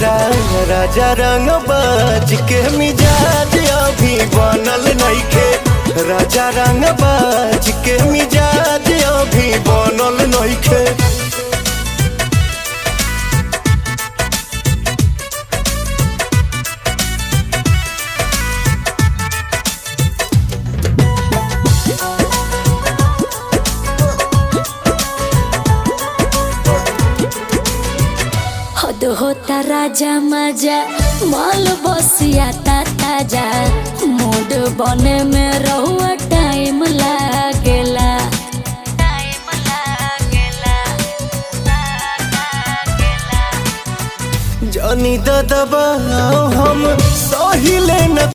तोहरा राजा रंग बाज के मिजाज अभी बनल नइखे। राजा रंग बाज के मिजाज अभी बनल नइखे। हद होता राजा मजा माल बसिया ताजा। मूड बने में रहुआ टाइम लागेला। जानी दबा हम सही ले न